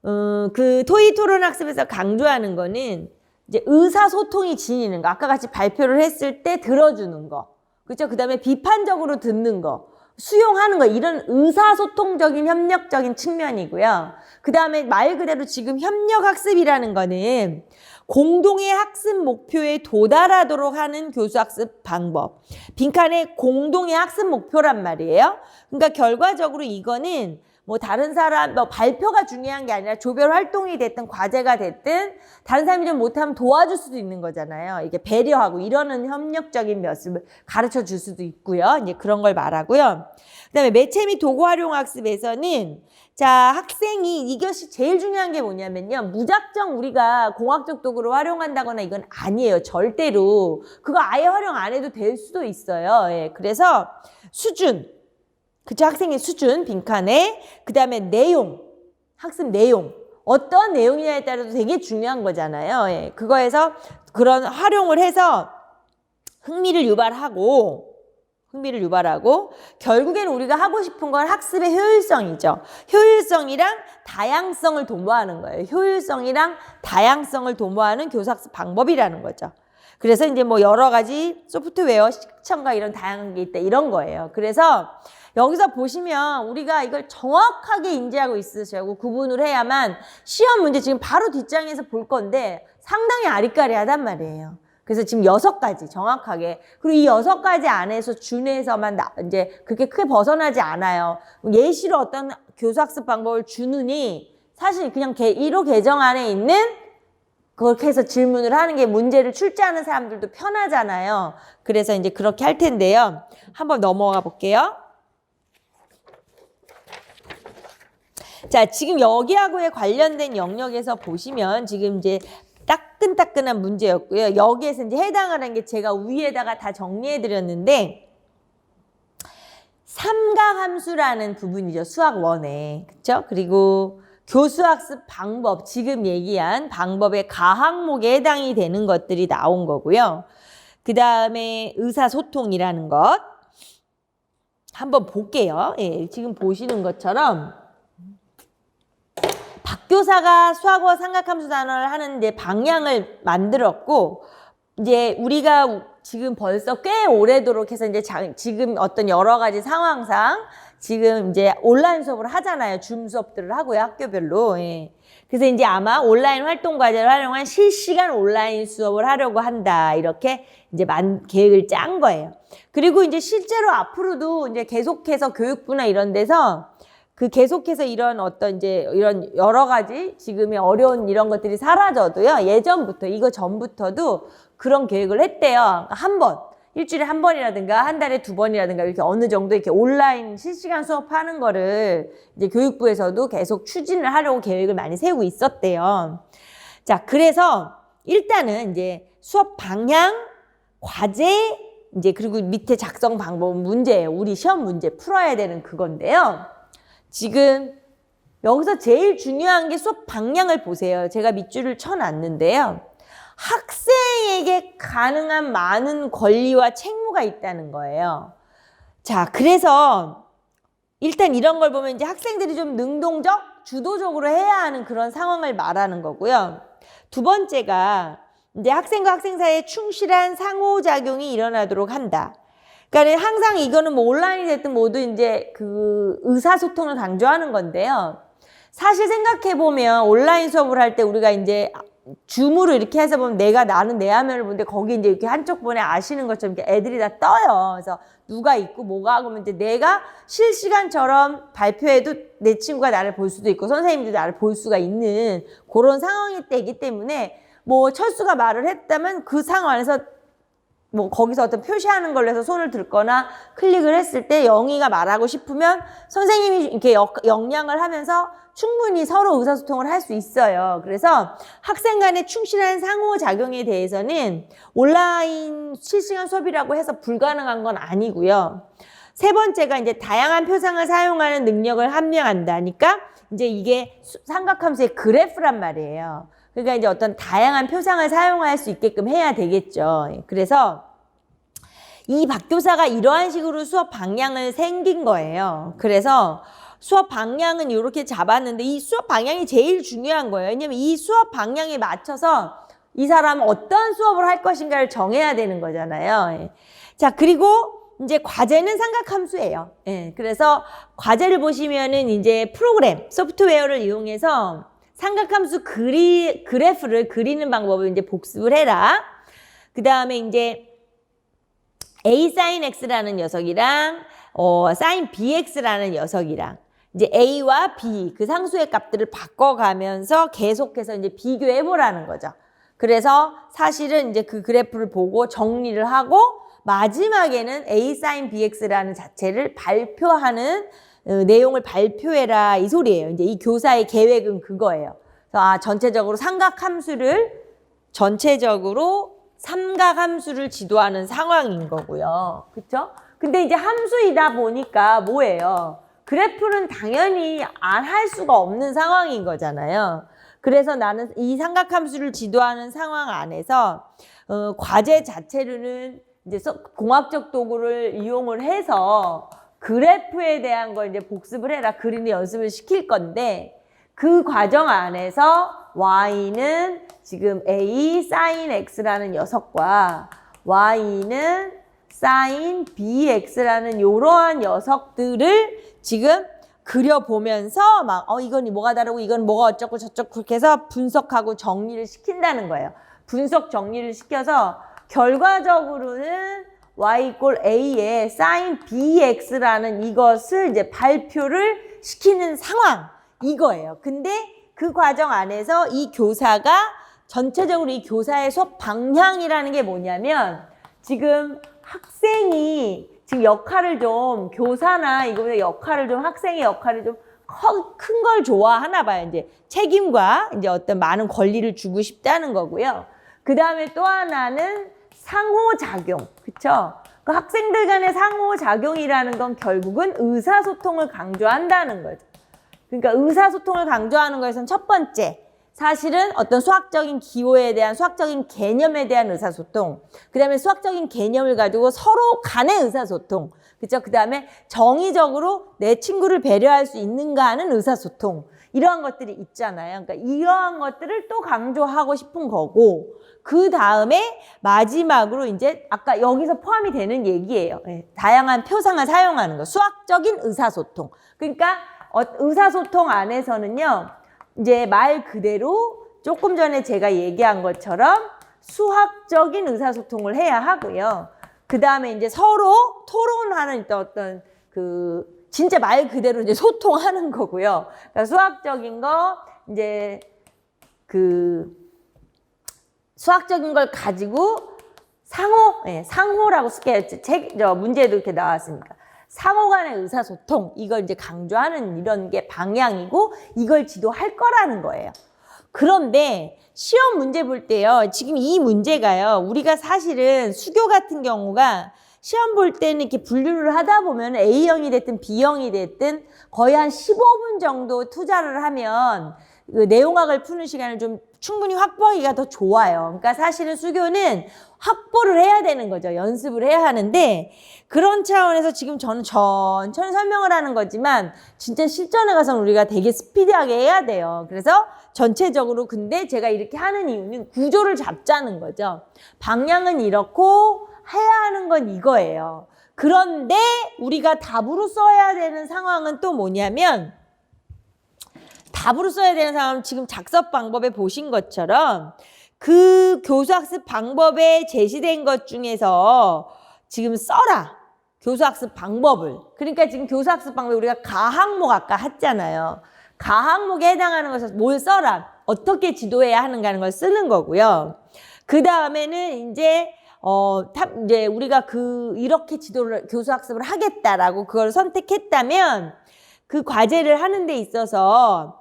그 토의 토론 학습에서 강조하는 거는 이제 의사소통이 지니는 거. 아까 같이 발표를 했을 때 들어주는 거. 그렇죠? 그 다음에 비판적으로 듣는 거. 수용하는 거. 이런 의사소통적인 협력적인 측면이고요. 그 다음에 말 그대로 지금 협력학습이라는 거는 공동의 학습 목표에 도달하도록 하는 교수학습 방법. 빈칸에 공동의 학습 목표란 말이에요. 그러니까 결과적으로 이거는 뭐 다른 사람 발표가 중요한 게 아니라 조별 활동이 됐든 과제가 됐든 다른 사람이 좀 못하면 도와줄 수도 있는 거잖아요. 이게 배려하고 이러는 협력적인 모습을 가르쳐 줄 수도 있고요. 이제 그런 걸 말하고요. 그다음에 매체 및 도구 활용 학습에서는 자, 학생이 이것이 제일 중요한 게 뭐냐면요. 무작정 우리가 공학적 도구를 활용한다거나 이건 아니에요. 절대로. 그거 아예 활용 안 해도 될 수도 있어요. 예. 그래서 수준. 그쵸? 학생의 수준, 빈칸에. 그 다음에 내용, 학습 내용. 어떤 내용이냐에 따라서 되게 중요한 거잖아요. 예. 그거에서 그런 활용을 해서 흥미를 유발하고 결국에는 우리가 하고 싶은 건 학습의 효율성이죠. 효율성이랑 다양성을 도모하는 거예요. 효율성이랑 다양성을 도모하는 교사학습 방법이라는 거죠. 그래서 이제 뭐 여러 가지 소프트웨어, 시청과 이런 다양한 게 있다 이런 거예요. 그래서 여기서 보시면 우리가 이걸 정확하게 인지하고 있으시고 구분을 해야만 시험 문제 지금 바로 뒷장에서 볼 건데 상당히 아리까리하단 말이에요. 그래서 지금 6가지 정확하게 그리고 이 6가지 안에서 준에서만 이제 그렇게 크게 벗어나지 않아요. 예시로 어떤 교사학습 방법을 주느니 사실 그냥 1호 개정 안에 있는 그렇게 해서 질문을 하는 게 문제를 출제하는 사람들도 편하잖아요. 그래서 이제 그렇게 할 텐데요. 한번 넘어가 볼게요. 자, 지금 여기하고의 관련된 영역에서 보시면 지금 이제 따끈따끈한 문제였고요. 여기에서 이제 해당하는 게 제가 위에다가 다 정리해 드렸는데 삼각함수라는 부분이죠. 수학 1에. 그쵸? 그리고 교수학습 방법, 지금 얘기한 방법의 가항목에 해당이 되는 것들이 나온 거고요. 그 다음에 의사소통이라는 것. 한번 볼게요. 예, 지금 보시는 것처럼 박교사가 수학과 삼각함수 단원을 하는 이제 방향을 만들었고, 이제 우리가 지금 벌써 꽤 오래도록 해서 이제 지금 어떤 여러 가지 상황상 지금 이제 온라인 수업을 하잖아요. 줌 수업들을 하고요. 학교별로. 예. 그래서 이제 아마 온라인 활동 과제를 활용한 실시간 온라인 수업을 하려고 한다. 이렇게 이제 계획을 짠 거예요. 그리고 이제 실제로 앞으로도 이제 계속해서 교육부나 이런 데서 계속해서 이런 어떤 이제 이런 여러 가지 지금의 어려운 이런 것들이 사라져도요. 예전부터, 이거 전부터도 그런 계획을 했대요. 한 번, 일주일에 한 번이라든가 한 달에 2번이라든가 이렇게 어느 정도 이렇게 온라인 실시간 수업하는 거를 이제 교육부에서도 계속 추진을 하려고 계획을 많이 세우고 있었대요. 자, 그래서 일단은 이제 수업 방향, 과제, 이제 그리고 밑에 작성 방법은 문제예요. 우리 시험 문제 풀어야 되는 그건데요. 지금 여기서 제일 중요한 게 수업 방향을 보세요. 제가 밑줄을 쳐놨는데요. 학생에게 가능한 많은 권리와 책무가 있다는 거예요. 자, 그래서 일단 이런 걸 보면 이제 학생들이 좀 능동적, 주도적으로 해야 하는 그런 상황을 말하는 거고요. 두 번째가 이제 학생과 학생 사이에 충실한 상호작용이 일어나도록 한다. 그러니까 항상 이거는 뭐 온라인이 됐든 모두 이제 그 의사소통을 강조하는 건데요. 사실 생각해보면 온라인 수업을 할 때 우리가 이제 줌으로 이렇게 해서 보면 나는 내 화면을 보는데 거기 이제 이렇게 한쪽 번에 아시는 것처럼 이렇게 애들이 다 떠요. 그래서 누가 있고 뭐가 하고 이제 내가 실시간처럼 발표해도 내 친구가 나를 볼 수도 있고 선생님도 나를 볼 수가 있는 그런 상황이 되기 때문에 뭐 철수가 말을 했다면 그 상황 안에서 뭐 거기서 어떤 표시하는 걸로 해서 손을 들거나 클릭을 했을 때 영희가 말하고 싶으면 선생님이 이렇게 역량을 하면서 충분히 서로 의사소통을 할 수 있어요. 그래서 학생 간의 충실한 상호작용에 대해서는 온라인 실시간 수업이라고 해서 불가능한 건 아니고요. 세 번째가 이제 다양한 표상을 사용하는 능력을 함량한다니까 이제 이게 삼각함수의 그래프란 말이에요. 그러니까 이제 어떤 다양한 표상을 사용할 수 있게끔 해야 되겠죠. 그래서 이 박교사가 이러한 식으로 수업 방향을 생긴 거예요. 그래서 수업 방향은 이렇게 잡았는데 이 수업 방향이 제일 중요한 거예요. 왜냐면 이 수업 방향에 맞춰서 이 사람은 어떤 수업을 할 것인가를 정해야 되는 거잖아요. 자, 그리고 이제 과제는 삼각함수예요. 그래서 과제를 보시면은 이제 프로그램, 소프트웨어를 이용해서 삼각함수 그래프를 그리는 방법을 이제 복습을 해라. 그 다음에 이제 A sin X라는 녀석이랑 sin BX라는 녀석이랑 이제 A와 B 그 상수의 값들을 바꿔가면서 계속해서 이제 비교해 보라는 거죠. 그래서 사실은 이제 그 그래프를 보고 정리를 하고 마지막에는 A sin BX라는 자체를 발표하는 내용을 발표해라 이 소리예요. 이제 이 교사의 계획은 그거예요. 그래서 전체적으로 삼각함수를 지도하는 상황인 거고요. 그쵸? 근데 이제 함수이다 보니까 뭐예요? 그래프는 당연히 안 할 수가 없는 상황인 거잖아요. 그래서 나는 이 삼각함수를 지도하는 상황 안에서 과제 자체로는 이제 공학적 도구를 이용을 해서 그래프에 대한 걸 이제 복습을 해라. 그리는 연습을 시킬 건데 그 과정 안에서 y는 지금 A sin X라는 녀석과 y는 sin BX라는 이러한 녀석들을 지금 그려보면서 막 이건 뭐가 다르고 이건 뭐가 어쩌고 저쩌고 그렇게 해서 분석하고 정리를 시킨다는 거예요. 분석 정리를 시켜서 결과적으로는 y = a의 sin bx라는 이것을 이제 발표를 시키는 상황 이거예요. 근데 그 과정 안에서 이 교사가 전체적으로 이 교사의 수업 방향이라는 게 뭐냐면 지금 학생이 지금 역할을 좀 교사나 이거보다 역할을 좀 학생의 역할을 좀 큰 걸 좋아하나 봐요. 이제 책임과 이제 어떤 많은 권리를 주고 싶다는 거고요. 그 다음에 또 하나는 상호작용, 그쵸? 그 학생들 간의 상호작용이라는 건 결국은 의사소통을 강조한다는 거죠. 그러니까 의사소통을 강조하는 것에선 첫 번째, 사실은 어떤 수학적인 기호에 대한 수학적인 개념에 대한 의사소통, 그 다음에 수학적인 개념을 가지고 서로 간의 의사소통, 그죠? 그 다음에 정의적으로 내 친구를 배려할 수 있는가 하는 의사소통, 이러한 것들이 있잖아요. 그러니까 이러한 것들을 또 강조하고 싶은 거고, 그 다음에 마지막으로 이제 아까 여기서 포함이 되는 얘기예요. 다양한 표상을 사용하는 거, 수학적인 의사소통. 그러니까 의사소통 안에서는요, 이제 말 그대로 조금 전에 제가 얘기한 것처럼 수학적인 의사소통을 해야 하고요. 그 다음에 이제 서로 토론하는 어떤 진짜 말 그대로 이제 소통하는 거고요. 그러니까 수학적인 거, 이제 수학적인 걸 가지고 상호라고 쓸게요. 문제에도 이렇게 나왔으니까. 상호 간의 의사소통, 이걸 이제 강조하는 이런 게 방향이고 이걸 지도할 거라는 거예요. 그런데 시험 문제 볼 때요, 지금 이 문제가요, 우리가 사실은 수교 같은 경우가 시험 볼 때는 이렇게 분류를 하다 보면 A형이 됐든 B형이 됐든 거의 한 15분 정도 투자를 하면 그 내용학을 푸는 시간을 좀 충분히 확보하기가 더 좋아요. 그러니까 사실은 수교는 확보를 해야 되는 거죠. 연습을 해야 하는데, 그런 차원에서 지금 저는 천천히 설명을 하는 거지만 진짜 실전에 가서는 우리가 되게 스피디하게 해야 돼요. 그래서 전체적으로, 근데 제가 이렇게 하는 이유는 구조를 잡자는 거죠. 방향은 이렇고 해야 하는 건 이거예요. 그런데 우리가 답으로 써야 되는 상황은 또 뭐냐면, 답으로 써야 되는 상황은 지금 작성 방법에 보신 것처럼 그 교수학습 방법에 제시된 것 중에서 지금 써라. 교수학습 방법을. 그러니까 지금 교수학습 방법 우리가 가항목 아까 했잖아요. 가항목에 해당하는 것을 뭘 써라. 어떻게 지도해야 하는가 하는 걸 쓰는 거고요. 그 다음에는 이제 우리가 이렇게 교수학습을 하겠다라고 그걸 선택했다면 그 과제를 하는 데 있어서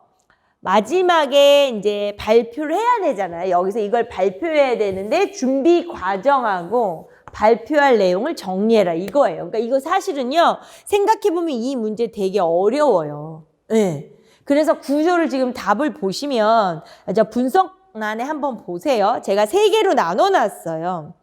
마지막에 이제 발표를 해야 되잖아요. 여기서 이걸 발표해야 되는데 준비 과정하고 발표할 내용을 정리해라 이거예요. 그러니까 이거 사실은요, 생각해보면 이 문제 되게 어려워요. 네. 그래서 구조를 지금 답을 보시면 분석란에 한번 보세요. 제가 3개로 나눠놨어요.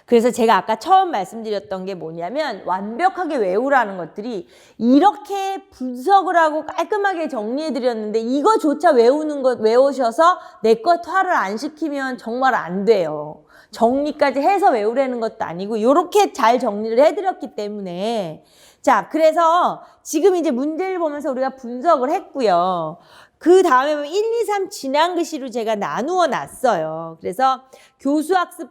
그래서 제가 아까 처음 말씀드렸던 게 뭐냐면 완벽하게 외우라는 것들이 이렇게 분석을 하고 깔끔하게 정리해드렸는데 이거조차 외우셔서 내 것 화를 안 시키면 정말 안 돼요. 정리까지 해서 외우라는 것도 아니고 이렇게 잘 정리를 해드렸기 때문에, 자, 그래서 지금 이제 문제를 보면서 우리가 분석을 했고요. 그 다음에 1, 2, 3 지난 글씨로 제가 나누어 놨어요. 그래서 교수학습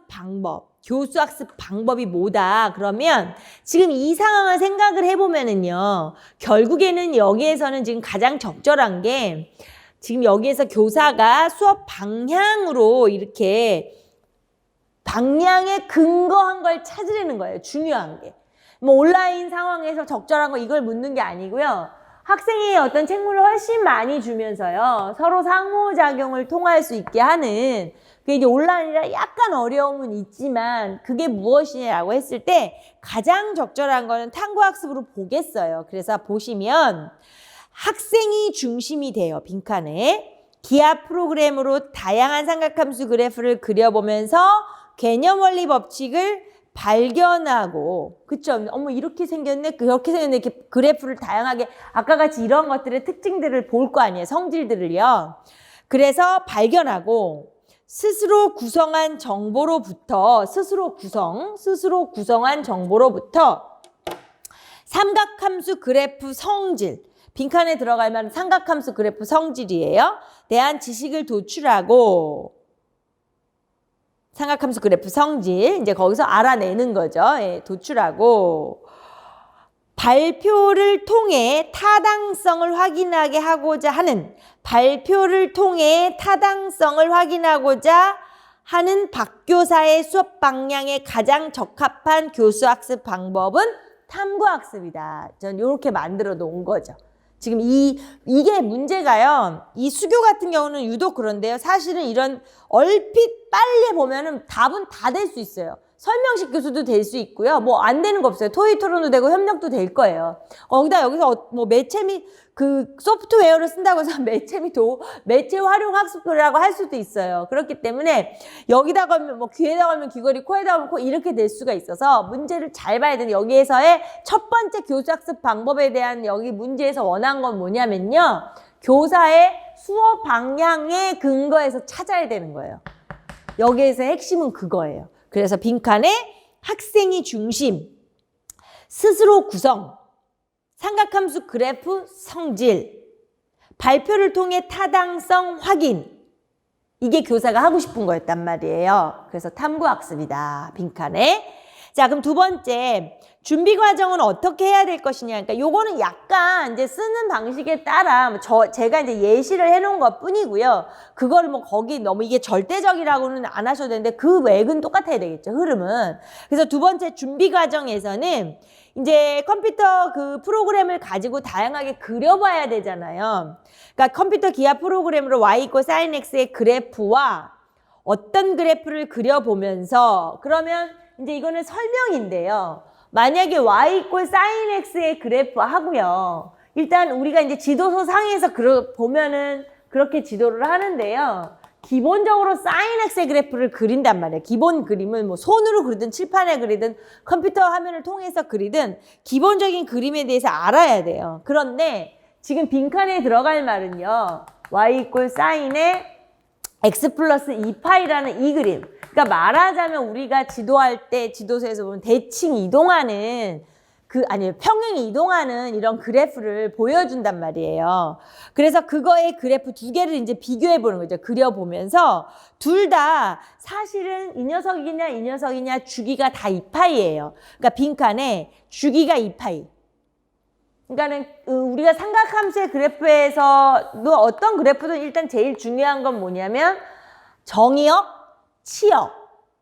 방법이 뭐다? 그러면 지금 이 상황을 생각을 해보면은요, 결국에는 여기에서는 지금 가장 적절한 게 지금 여기에서 교사가 수업 방향으로 이렇게 방향에 근거한 걸 찾으려는 거예요. 중요한 게. 뭐 온라인 상황에서 적절한 거 이걸 묻는 게 아니고요. 학생이 어떤 책물을 훨씬 많이 주면서요, 서로 상호작용을 통할 수 있게 하는, 그게 이제 온라인이라 약간 어려움은 있지만 그게 무엇이냐라고 했을 때 가장 적절한 거는 탐구학습으로 보겠어요. 그래서 보시면 학생이 중심이 돼요. 빈칸에 기하 프로그램으로 다양한 삼각함수 그래프를 그려보면서 개념 원리 법칙을 발견하고, 그쵸? 어머, 이렇게 생겼네, 그렇게 생겼네, 이렇게 그래프를 다양하게, 아까 같이 이런 것들의 특징들을 볼 거 아니에요. 성질들을요. 그래서 발견하고, 스스로 구성한 정보로부터 삼각함수 그래프 성질, 빈칸에 들어갈 만한 삼각함수 그래프 성질이에요. 대한 지식을 도출하고, 삼각함수 그래프 성질, 이제 거기서 알아내는 거죠. 예, 도출하고, 발표를 통해 타당성을 확인하게 하고자 하는, 박 교사의 수업 방향에 가장 적합한 교수학습 방법은 탐구학습이다. 전 이렇게 만들어 놓은 거죠. 지금 이게 문제가요, 이 수교 같은 경우는 유독 그런데요. 사실은 이런 얼핏 빨리 보면은 답은 다 될 수 있어요. 설명식 교수도 될 수 있고요. 뭐 안 되는 거 없어요. 토익 토론도 되고 협력도 될 거예요. 거기다 여기서 뭐 매체 및 그 소프트웨어를 쓴다고 해서 매체 활용 학습이라고 할 수도 있어요. 그렇기 때문에 여기다 걸면 뭐 귀에다 걸면 귀걸이, 코에다 걸면 코 이렇게 될 수가 있어서 문제를 잘 봐야 되는데 여기에서의 첫 번째 교사학습 방법에 대한 여기 문제에서 원한 건 뭐냐면요. 교사의 수업 방향에 근거해서 찾아야 되는 거예요. 여기에서 핵심은 그거예요. 그래서 빈칸에 학생이 중심, 스스로 구성, 삼각함수 그래프 성질, 발표를 통해 타당성 확인. 이게 교사가 하고 싶은 거였단 말이에요. 그래서 탐구학습이다. 빈칸에. 자, 그럼 두 번째, 준비 과정은 어떻게 해야 될 것이냐. 그러니까 요거는 약간 이제 쓰는 방식에 따라 제가 이제 예시를 해놓은 것 뿐이고요. 그거를 뭐 거기 너무 이게 절대적이라고는 안 하셔도 되는데 그 외근 똑같아야 되겠죠. 흐름은. 그래서 두 번째 준비 과정에서는 이제 컴퓨터 그 프로그램을 가지고 다양하게 그려봐야 되잖아요. 그러니까 컴퓨터 기하 프로그램으로 y = sin x의 그래프와 어떤 그래프를 그려보면서 그러면 이제 이거는 설명인데요. 만약에 y = sin x의 그래프 하고요. 일단 우리가 이제 지도서 상에서 보면은 그렇게 지도를 하는데요. 기본적으로 sin x의 그래프를 그린단 말이에요. 기본 그림은 뭐 손으로 그리든 칠판에 그리든 컴퓨터 화면을 통해서 그리든 기본적인 그림에 대해서 알아야 돼요. 그런데 지금 빈칸에 들어갈 말은요. y = sin의 x 플러스 2파이라는 이 그림. 그러니까 말하자면 우리가 지도할 때 지도서에서 보면 대칭 이동하는 평행 이동하는 이런 그래프를 보여준단 말이에요. 그래서 그거의 그래프 두 개를 이제 비교해 보는 거죠. 그려보면서 둘 다 사실은 이 녀석이냐 주기가 다 2파이예요. 그러니까 빈칸에 주기가 2파이. 그러니까는 우리가 삼각함수의 그래프에서도 어떤 그래프든 일단 제일 중요한 건 뭐냐면 정의역, 치역,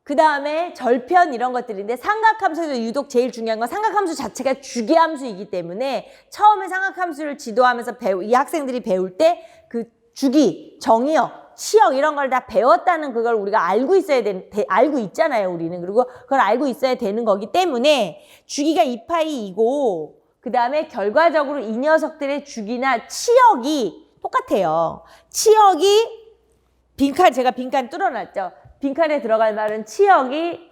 그 다음에 절편 이런 것들인데 삼각함수에서 유독 제일 중요한 건 삼각함수 자체가 주기함수이기 때문에 처음에 삼각함수를 지도하면서 이 학생들이 배울 때 그 주기, 정의역, 치역 이런 걸 다 배웠다는 그걸 우리가 알고 알고 있잖아요, 우리는. 그리고 그걸 알고 있어야 되는 거기 때문에 주기가 2파이이고 그 다음에 결과적으로 이 녀석들의 주기나 치역이 똑같아요. 치역이 제가 빈칸 뚫어놨죠. 빈칸에 들어갈 말은 치역이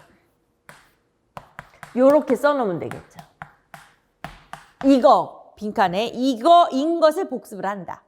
요렇게 써놓으면 되겠죠. 빈칸에 이거인 것을 복습을 한다.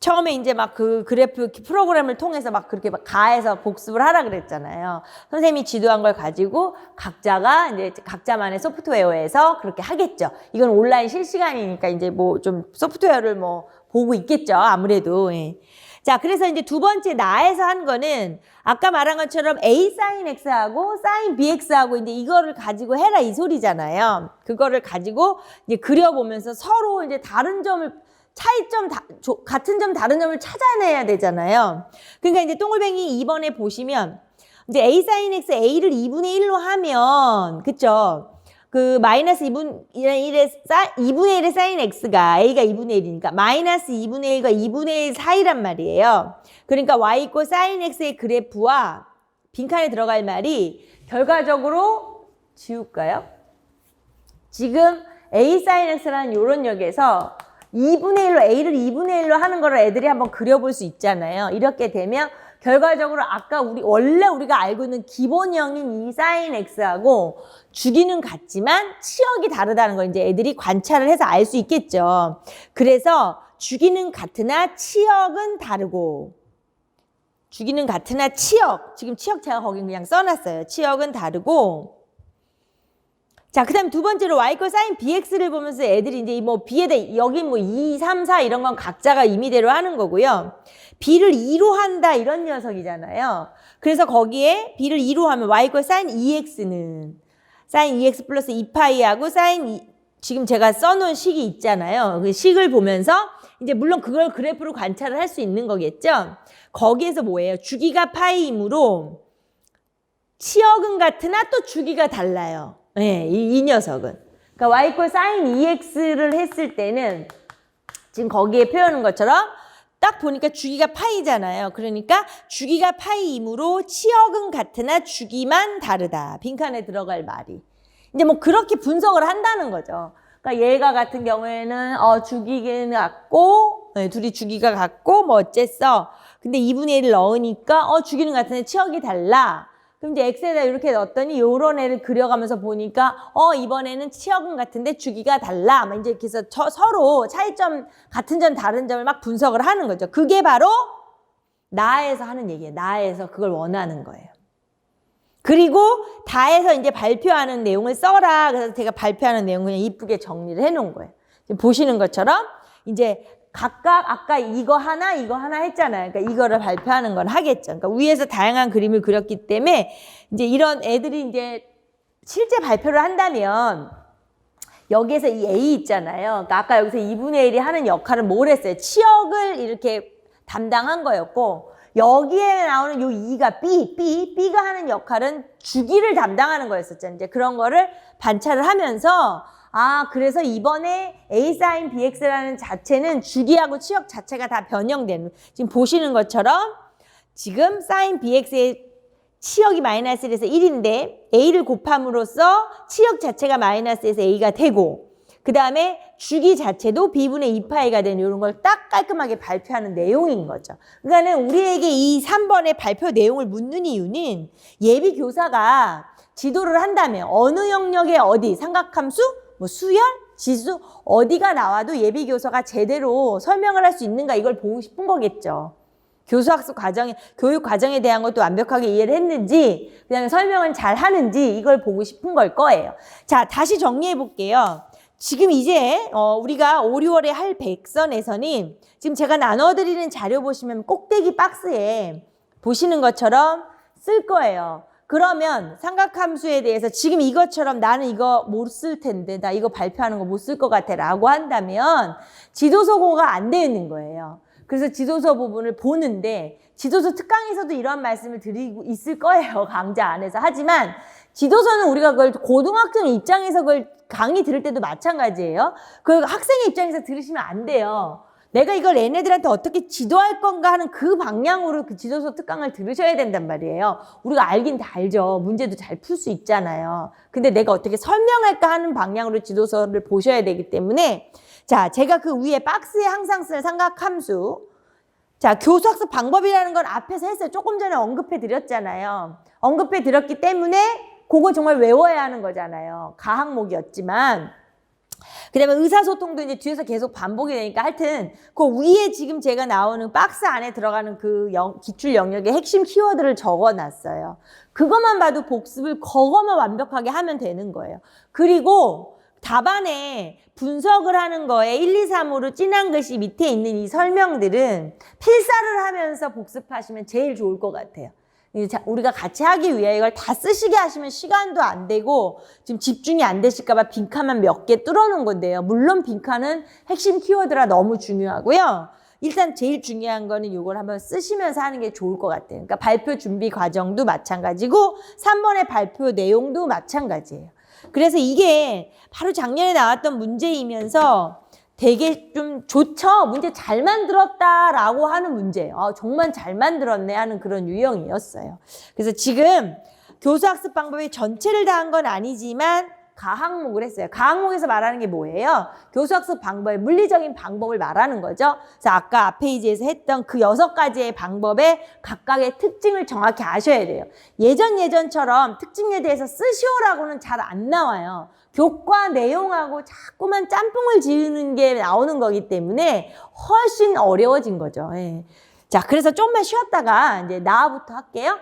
처음에 이제 막 그 그래프 프로그램을 통해서 막 그렇게 막 가해서 복습을 하라 그랬잖아요. 선생님이 지도한 걸 가지고 각자가 이제 각자만의 소프트웨어에서 그렇게 하겠죠. 이건 온라인 실시간이니까 이제 뭐 좀 소프트웨어를 뭐 보고 있겠죠. 아무래도. 예. 자, 그래서 이제 두 번째 나에서 한 거는 아까 말한 것처럼 A sin x하고 sin bx하고 이제 이거를 가지고 해라 이 소리잖아요. 그거를 가지고 이제 그려보면서 서로 이제 다른 점을 같은 점, 다른 점을 찾아내야 되잖아요. 그러니까 이제 동글뱅이 2번에 보시면 이제 A sin x, A를 2분의 1로 하면, 그쵸? 그 마이너스 2분의 1의 sin x가 A가 2분의 1이니까 마이너스 2분의 1과 2분의 1 사이란 말이에요. 그러니까 y = sin x의 그래프와 빈칸에 들어갈 말이 결과적으로 지울까요? 지금 A sin x라는 요런 역에서 2분의 1로 A를 2분의 1로 하는 거를 애들이 한번 그려볼 수 있잖아요. 이렇게 되면 결과적으로 아까 원래 우리가 알고 있는 기본형인 이 sin x하고 주기는 같지만 치역이 다르다는 걸 이제 애들이 관찰을 해서 알 수 있겠죠. 그래서 주기는 같으나 치역은 다르고 주기는 같으나 치역, 지금 치역 제가 거기 그냥 써놨어요. 치역은 다르고 자, 그 다음 두 번째로 y = sin bx를 보면서 애들이 이제 뭐 b에다 여기 뭐 2, 3, 4 이런 건 각자가 임의대로 하는 거고요. b를 2로 한다 이런 녀석이잖아요. 그래서 거기에 b를 2로 하면 y = sin 2x는 sin 2x 플러스 2파이하고 sin 지금 제가 써놓은 식이 있잖아요. 그 식을 보면서 이제 물론 그걸 그래프로 관찰을 할 수 있는 거겠죠. 거기에서 뭐예요? 주기가 파이이므로 치역은 같으나 또 주기가 달라요. 네, 이 녀석은. 그러니까 y = sin 2x를 했을 때는 지금 거기에 표현한 것처럼 딱 보니까 주기가 파이잖아요. 그러니까 주기가 파이이므로 치역은 같으나 주기만 다르다. 빈칸에 들어갈 말이. 이제 뭐 그렇게 분석을 한다는 거죠. 그러니까 얘가 같은 경우에는 주기는 같고 둘이 주기가 같고 뭐 어쨌어. 근데 2분의 1을 넣으니까 주기는 같은데 치역이 달라. 그럼 이제 x에다 이렇게 넣었더니 요런 애를 그려가면서 보니까 이번에는 치역은 같은데 주기가 달라. 막 이제 그래서 서로 차이점 같은 점 다른 점을 막 분석을 하는 거죠. 그게 바로 나에서 하는 얘기예요. 나에서 그걸 원하는 거예요. 그리고 다해서 이제 발표하는 내용을 써라. 그래서 제가 발표하는 내용 그냥 이쁘게 정리를 해 놓은 거예요. 지금 보시는 것처럼 이제 각각 아까 이거 하나 했잖아요. 그러니까 이거를 발표하는 건 하겠죠. 그러니까 위에서 다양한 그림을 그렸기 때문에 이제 이런 애들이 이제 실제 발표를 한다면 여기에서 이 A 있잖아요. 그러니까 아까 여기서 2분의 1이 하는 역할은 뭘 했어요? 치역을 이렇게 담당한 거였고 여기에 나오는 요 2가 B가 하는 역할은 주기를 담당하는 거였었죠. 이제 그런 거를 관찰을 하면서 그래서 이번에 A sin BX라는 자체는 주기하고 치역 자체가 다 변형되는, 지금 보시는 것처럼 지금 sin BX의 치역이 마이너스 1에서 1인데 A를 곱함으로써 치역 자체가 마이너스 1에서 A가 되고 그 다음에 주기 자체도 B분의 2파이가 되는 이런 걸 딱 깔끔하게 발표하는 내용인 거죠. 그러니까는 우리에게 이 3번의 발표 내용을 묻는 이유는 예비 교사가 지도를 한다면 어느 영역의 어디, 삼각함수, 뭐 수열, 지수 어디가 나와도 예비 교사가 제대로 설명을 할 수 있는가 이걸 보고 싶은 거겠죠. 교수학습 과정에, 교육 과정에 대한 것도 완벽하게 이해를 했는지, 그 다음에 설명을 잘 하는지 이걸 보고 싶은 걸 거예요. 자, 다시 정리해 볼게요. 지금 이제 우리가 5, 6월에 할 백선에서는 지금 제가 나눠드리는 자료 보시면 꼭대기 박스에 보시는 것처럼 쓸 거예요. 그러면 삼각함수에 대해서 지금 이것처럼 나는 이거 못 쓸 텐데 나 이거 발표하는 거 못 쓸 것 같아 라고 한다면 지도서고가 안 되어 있는 거예요. 그래서 지도서 부분을 보는데 지도서 특강에서도 이런 말씀을 드리고 있을 거예요. 강좌 안에서. 하지만 지도서는 우리가 그걸 고등학생 입장에서 그걸 강의 들을 때도 마찬가지예요. 그 학생의 입장에서 들으시면 안 돼요. 내가 이걸 얘네들한테 어떻게 지도할 건가 하는 그 방향으로 그 지도서 특강을 들으셔야 된단 말이에요. 우리가 알긴 다 알죠. 문제도 잘 풀 수 있잖아요. 근데 내가 어떻게 설명할까 하는 방향으로 지도서를 보셔야 되기 때문에 자, 제가 그 위에 박스에 항상 쓸 삼각함수. 자, 교수학습 방법이라는 건 앞에서 했어요. 조금 전에 언급해 드렸잖아요. 언급해 드렸기 때문에 그거 정말 외워야 하는 거잖아요. 가항목이었지만. 그 다음에 의사소통도 이제 뒤에서 계속 반복이 되니까 하여튼 그 위에 지금 제가 나오는 박스 안에 들어가는 그 기출 영역의 핵심 키워드를 적어놨어요. 그것만 봐도 복습을 그것만 완벽하게 하면 되는 거예요. 그리고 답안에 분석을 하는 거에 1, 2, 3으로 진한 글씨 밑에 있는 이 설명들은 필사를 하면서 복습하시면 제일 좋을 것 같아요. 우리가 같이 하기 위해 이걸 다 쓰시게 하시면 시간도 안 되고 지금 집중이 안 되실까 봐 빈칸만 몇 개 뚫어놓은 건데요. 물론 빈칸은 핵심 키워드라 너무 중요하고요. 일단 제일 중요한 거는 이걸 한번 쓰시면서 하는 게 좋을 것 같아요. 그러니까 발표 준비 과정도 마찬가지고 3번의 발표 내용도 마찬가지예요. 그래서 이게 바로 작년에 나왔던 문제이면서 되게 좀 좋죠. 문제 잘 만들었다라고 하는 문제예요. 정말 잘 만들었네 하는 그런 유형이었어요. 그래서 지금 교수학습 방법의 전체를 다 한 건 아니지만 가항목을 했어요. 가항목에서 말하는 게 뭐예요? 교수학습 방법의 물리적인 방법을 말하는 거죠. 그래서 아까 앞 페이지에서 했던 그 6가지의 방법의 각각의 특징을 정확히 아셔야 돼요. 예전처럼 특징에 대해서 쓰시오라고는 잘 안 나와요. 교과 내용하고 자꾸만 짬뽕을 지으는 게 나오는 거기 때문에 훨씬 어려워진 거죠. 예. 자, 그래서 좀만 쉬었다가 이제 나부터 할게요.